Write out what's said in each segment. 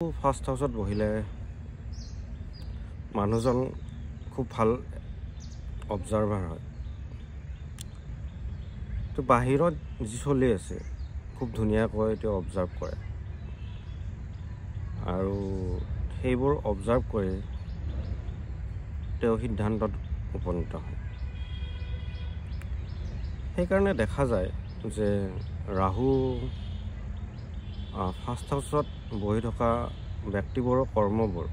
First হাউচত বহিলে মানুহজন খুব ভাল অবজাৰ্ভাৰ হয়। তো বাহিৰত যি চলি আছে খুব ধুনীয়াকৈ তেওঁ অবজাৰ্ভ কৰে আৰু সেইবোৰ অবজাৰ্ভ কৰি তেওঁ সিদ্ধান্তত উপনীত হয়। সেইকাৰণে দেখা যায় যে ৰাহু ফাৰ্ষ্ট হাউচত বহি থকা ব্যক্তিবোৰৰ কৰ্মবোৰ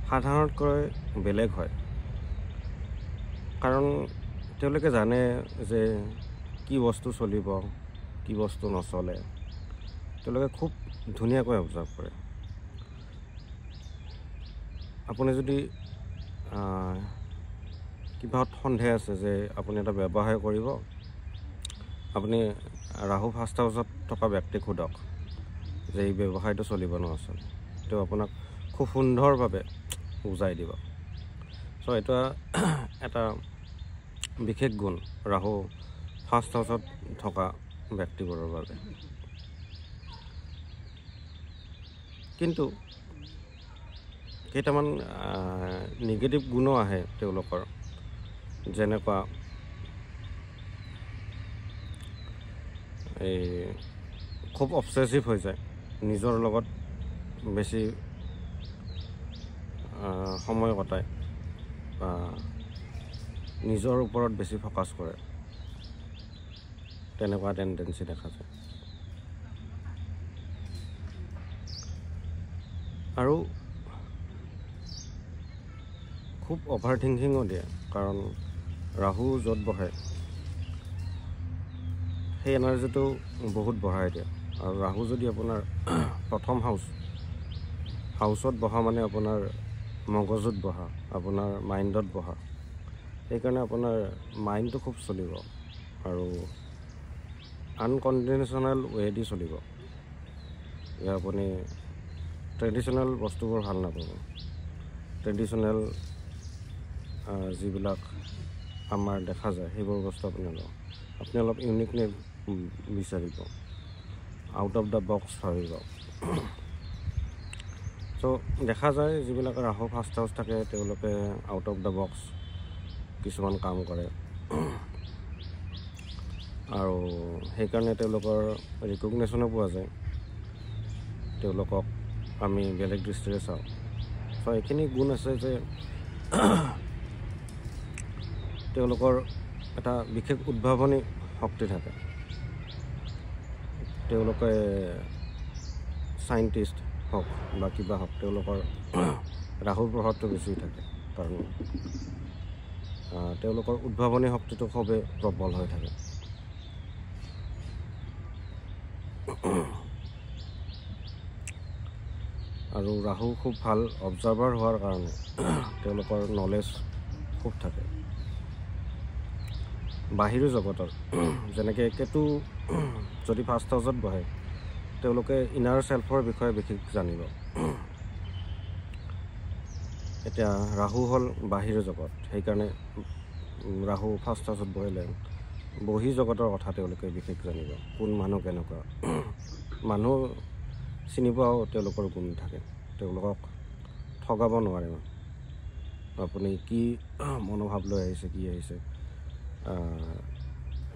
সাধাৰণতকৈ বেলেগ হয়, কাৰণ তেওঁলোকে জানে যে কি বস্তু চলিব, কি বস্তু নচলে। তেওঁলোকে খুব ধুনীয়াকৈ অবজাৰ্ভ কৰে। আপুনি যদি কিবা সন্দেহ আছে যে আপুনি এটা ব্যৱসায় কৰিব, আপুনি ৰাহু ফাৰ্ষ্ট হাউচত থকা ব্যক্তিক সোধক যে এই ব্যৱসায়টো চলিব নচলে। তেওঁ আপোনাক খুব সুন্দৰভাৱে বুজাই দিব। চ' এইটো এটা বিশেষ গুণ ৰাহু ফাৰ্ষ্ট হাউচত থকা ব্যক্তিবোৰৰ বাবে। কিন্তু কেইটামান নিগেটিভ গুণো আহে তেওঁলোকৰ, যেনেকুৱা এই খুব অবছেছিভ হৈ যায়, নিজৰ লগত বেছি সময় কটায় বা নিজৰ ওপৰত বেছি ফ'কাছ কৰে, তেনেকুৱা টেণ্ডেঞ্চি দেখা যায়। আৰু খুব অভাৰ থিংকিঙো দিয়ে, কাৰণ ৰাহু য'ত বহে সেই এনাৰ্জিটো বহুত বঢ়াই দিয়ে। আৰু ৰাহু যদি আপোনাৰ প্ৰথম হাউচত বহা মানে আপোনাৰ মগজুত বহা, আপোনাৰ মাইণ্ডত বহা, সেইকাৰণে আপোনাৰ মাইণ্ডটো খুব চলিব আৰু আনকনভেনশ্যনেল ৱেদি চলিব। আপুনি ট্ৰেডিশ্যনেল বস্তুবোৰ ভাল নাপাব। ট্ৰেডিশ্যনেল যিবিলাক আমাৰ দেখা যায় সেইবোৰ বস্তু আপুনি অলপ ইউনিকনেছ বিচাৰিব, আউট অফ দ্য বক্স ভাবিব। চ' দেখা যায় যিবিলাক ৰাহু ফাৰ্ষ্ট হাউচ থাকে তেওঁলোকে আউট অফ দ্য বক্স কিছুমান কাম কৰে আৰু সেইকাৰণে তেওঁলোকৰ ৰিকগনেশ্যনো পোৱা যায়। তেওঁলোকক আমি বেলেগ দৃষ্টিৰে চাওঁ। চ' এইখিনি গুণ আছে যে তেওঁলোকৰ এটা বিশেষ উদ্ভাৱনী শক্তি থাকে। তেওঁলোকে চাইণ্টিষ্ট হওক বা কিবা হওক, তেওঁলোকৰ ৰাহুৰ প্ৰভাৱটো বেছি থাকে, কাৰণ তেওঁলোকৰ উদ্ভাৱনী শক্তিটো খুবেই প্ৰবল হৈ থাকে। আৰু ৰাহু খুব ভাল অবজাৰ্ভাৰ হোৱাৰ কাৰণে তেওঁলোকৰ নলেজ খুব থাকে বাহিৰৰ জগতৰ। যেনেকৈ কেতু যদি ফাৰ্ষ্ট হাউচত বহে, তেওঁলোকে ইনাৰ চেল্ফৰ বিষয়ে বিশেষ জানিব। এতিয়া ৰাহু হ'ল বাহিৰৰ জগত, সেইকাৰণে ৰাহু ফাৰ্ষ্ট হাউচত বহিলে বহি জগতৰ কথা তেওঁলোকে বিশেষ জানিব। কোন মানুহ কেনেকুৱা, মানুহ চিনি পোৱাও তেওঁলোকৰ গুণ থাকে। তেওঁলোকক ঠগাব নোৱাৰে। আপুনি কি মনোভাৱ লৈ আহিছে, কি আহিছে,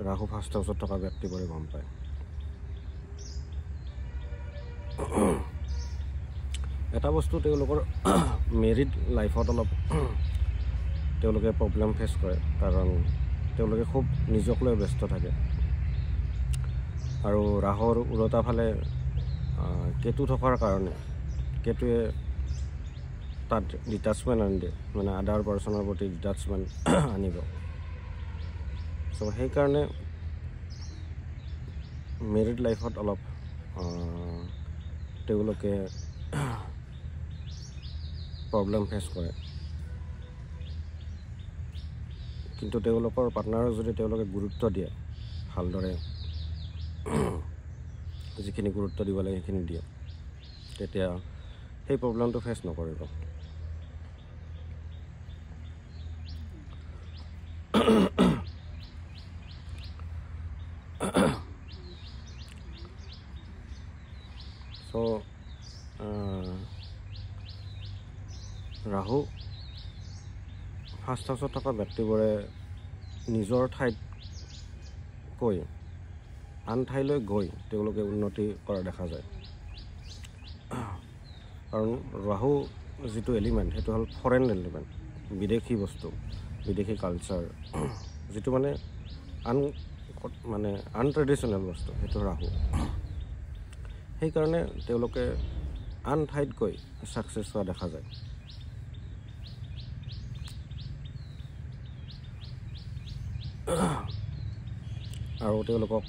ৰাহু ফাৰ্ষ্ট হাউচত থকা ব্যক্তিবোৰে গম পায়। এটা বস্তু তেওঁলোকৰ মেৰিড লাইফত অলপ তেওঁলোকে প্ৰব্লেম ফেচ কৰে, কাৰণ তেওঁলোকে খুব নিজক লৈ ব্যস্ত থাকে। আৰু ৰাহুৰ উলটা ফালে কেতু থকাৰ কাৰণে কেতুৱে তাত ডিটাচমেণ্ট আনি দিয়ে, মানে আদাৰ পাৰ্চনৰ প্ৰতি ডিটাচমেণ্ট আনিব। চ' সেইকাৰণে মেৰিড লাইফত অলপ তেওঁলোকে প্ৰব্লেম ফেচ কৰে। কিন্তু তেওঁলোকৰ পাৰ্টনাৰক যদি তেওঁলোকে গুৰুত্ব দিয়ে, ভালদৰে যিখিনি গুৰুত্ব দিব লাগে সেইখিনি দিয়ে, তেতিয়া সেই প্ৰব্লেমটো ফেচ নকৰিব। চ' ৰাহু ফাৰ্ষ্ট হাউচত থকা ব্যক্তিবোৰে নিজৰ ঠাইত কৈ আন ঠাইলৈ গৈ তেওঁলোকে উন্নতি কৰা দেখা যায়। কাৰণ ৰাহু যিটো এলিমেণ্ট সেইটো হ'ল ফৰেন এলিমেণ্ট, বিদেশী বস্তু, বিদেশী কালচাৰ, যিটো মানে আনট্ৰেডিশ্যনেল বস্তু, সেইটো ৰাহু। সেইকাৰণে তেওঁলোকে আন ঠাইত গৈ ছাকচেছ হোৱা দেখা যায়। আৰু তেওঁলোকক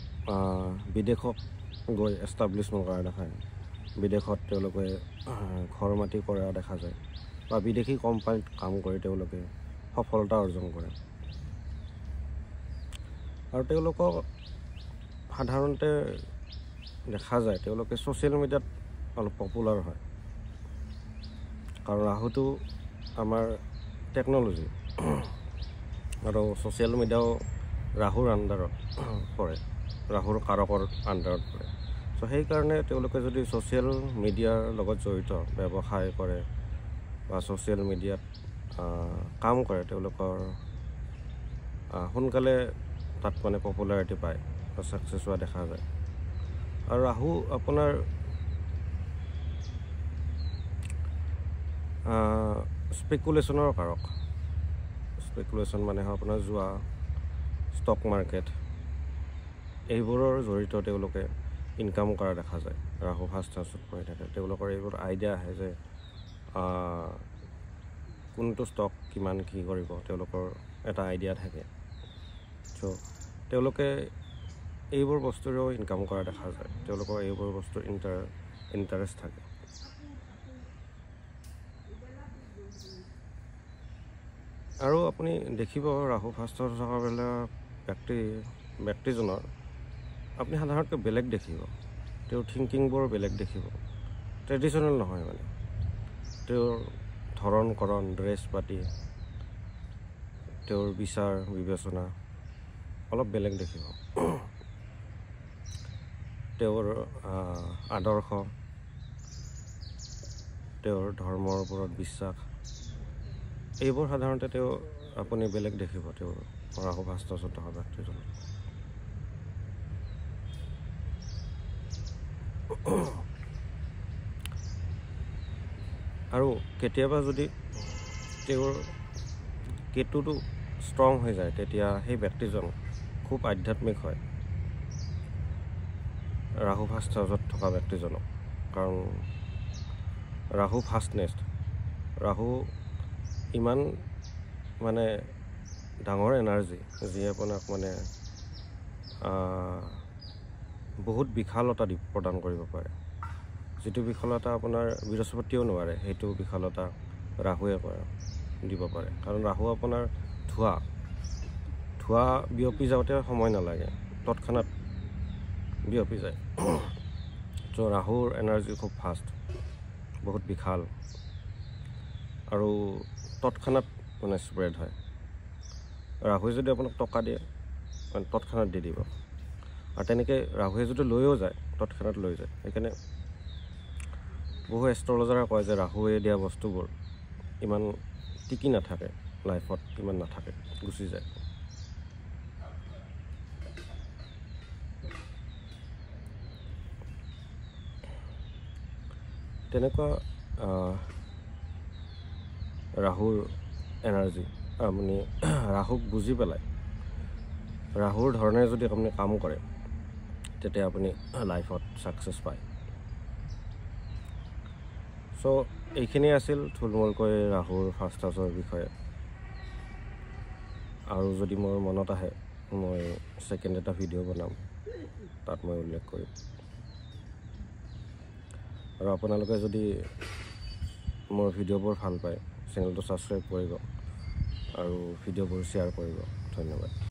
বিদেশত গৈ এষ্টাব্লিছমেণ্ট কৰা দেখা যায়। বিদেশত তেওঁলোকে ঘৰ মাটি কৰা দেখা যায় বা বিদেশী কোম্পানীত কাম কৰি তেওঁলোকে সফলতা অৰ্জন কৰে। আৰু তেওঁলোকক সাধাৰণতে দেখা যায় তেওঁলোকে ছ'চিয়েল মিডিয়াত অলপ পপুলাৰ হয়। কাৰণ ৰাহুটো আমাৰ টেকন'লজি আৰু ছ'চিয়েল মিডিয়াও ৰাহুৰ আণ্ডাৰত পৰে, ৰাহুৰ কাৰকৰ আণ্ডাৰত পৰে। চ' সেইকাৰণে তেওঁলোকে যদি ছ'চিয়েল মিডিয়াৰ লগত জড়িত ব্যৱসায় কৰে বা ছ'চিয়েল মিডিয়াত কাম কৰে, তেওঁলোকৰ সোনকালে তাত মানে পপুলাৰিটি পায় বা ছাকচেছ হোৱা দেখা যায়। আৰু ৰাহু আপোনাৰ স্পেকুলেশ্যনৰ কাৰক। স্পেকুলেশ্যন মানে আপোনাৰ যোৱা, ষ্টক মাৰ্কেট, এইবোৰৰ জড়িত তেওঁলোকে ইনকাম কৰা দেখা যায়। ৰাহু ফাৰ্ষ্ট হাউচত পৰি থাকে, তেওঁলোকৰ এইবোৰ আইডিয়া আহে যে কোনটো ষ্টক কিমান কি কৰিব, তেওঁলোকৰ এটা আইডিয়া থাকে। চ' তেওঁলোকে এইবোৰ বস্তুৰেও ইনকাম কৰা দেখা যায়, তেওঁলোকৰ এইবোৰ বস্তুৰ ইণ্টাৰেষ্ট থাকে। আৰু আপুনি দেখিব ৰাহু ফাৰ্ষ্ট হাউচত থকা ব্যক্তিজনৰ আপুনি সাধাৰণতে বেলেগ দেখিব, তেওঁৰ থিংকিংবোৰ বেলেগ দেখিব, ট্ৰেডিশ্যনেল নহয় মানে। তেওঁৰ ধৰণ কৰণ, ড্ৰেছ পাতি, তেওঁৰ বিচাৰ বিবেচনা অলপ বেলেগ দেখিব। তেওঁৰ আদৰ্শ, তেওঁৰ ধৰ্মৰ ওপৰত বিশ্বাস, এইবোৰ সাধাৰণতে আপুনি বেলেগ দেখিব তেওঁৰ ৰাহু ফাৰ্ষ্ট হাউচত থকা ব্যক্তিজন। আৰু কেতিয়াবা যদি তেওঁৰ কেতুটো ষ্ট্ৰং হৈ যায়, তেতিয়া সেই ব্যক্তিজন খুব আধ্যাত্মিক হয়, ৰাহু ফাৰ্ষ্ট হাউচত থকা ব্যক্তিজনক। কাৰণ ৰাহু ফাষ্টনেছ, ৰাহু ইমান মানে ডাঙৰ এনাৰ্জি, যিয়ে আপোনাক মানে বহুত বিশালতা প্ৰদান কৰিব পাৰে। যিটো বিশালতা আপোনাৰ বৃহস্পতিয়েও নোৱাৰে, সেইটো বিশালতা ৰাহুৱে দিব পাৰে। কাৰণ ৰাহু আপোনাৰ ধোঁৱা বিয়পি যাওঁতে সময় নালাগে, তৎক্ষণাত বিয়পি যায়। চ' ৰাহুৰ এনাৰ্জি খুব ফাষ্ট, বহুত বিশাল আৰু তৎক্ষণাত মানে স্প্ৰেড হয়। ৰাহুৱে যদি আপোনাক টকা দিয়ে, তৎক্ষণাত দি দিব। আৰু তেনেকৈ ৰাহুৱে যদি লৈও যায়, তৎক্ষণাত লৈ যায়। সেইকাৰণে বহু এষ্ট্ৰলজাৰে কয় যে ৰাহুৱে দিয়া বস্তুবোৰ ইমান টিকি নাথাকে, লাইফত ইমান নাথাকে, গুচি যায়। তেনেকুৱা ৰাহুৰ এনাৰ্জি, আপুনি ৰাহুক বুজি পেলাই ৰাহুৰ ধৰণে যদি আপুনি কাম কৰে, তেতিয়া আপুনি লাইফত ছাকচেছ পায়। চ' এইখিনি আছিল থুলমূলকৈ ৰাহুৰ ফাৰ্ষ্ট হাউচৰ বিষয়ে। আৰু যদি মোৰ মনত আহে, মই ছেকেণ্ড এটা ভিডিঅ' বনাম, তাত মই উল্লেখ কৰিম। আৰু আপোনালোকে যদি মোৰ ভিডিঅ'বোৰ ভাল পায়, চেনেলটো ছাবস্ক্ৰাইব কৰিব আৰু ভিডিঅ'বোৰ শ্বেয়াৰ কৰিব। ধন্যবাদ।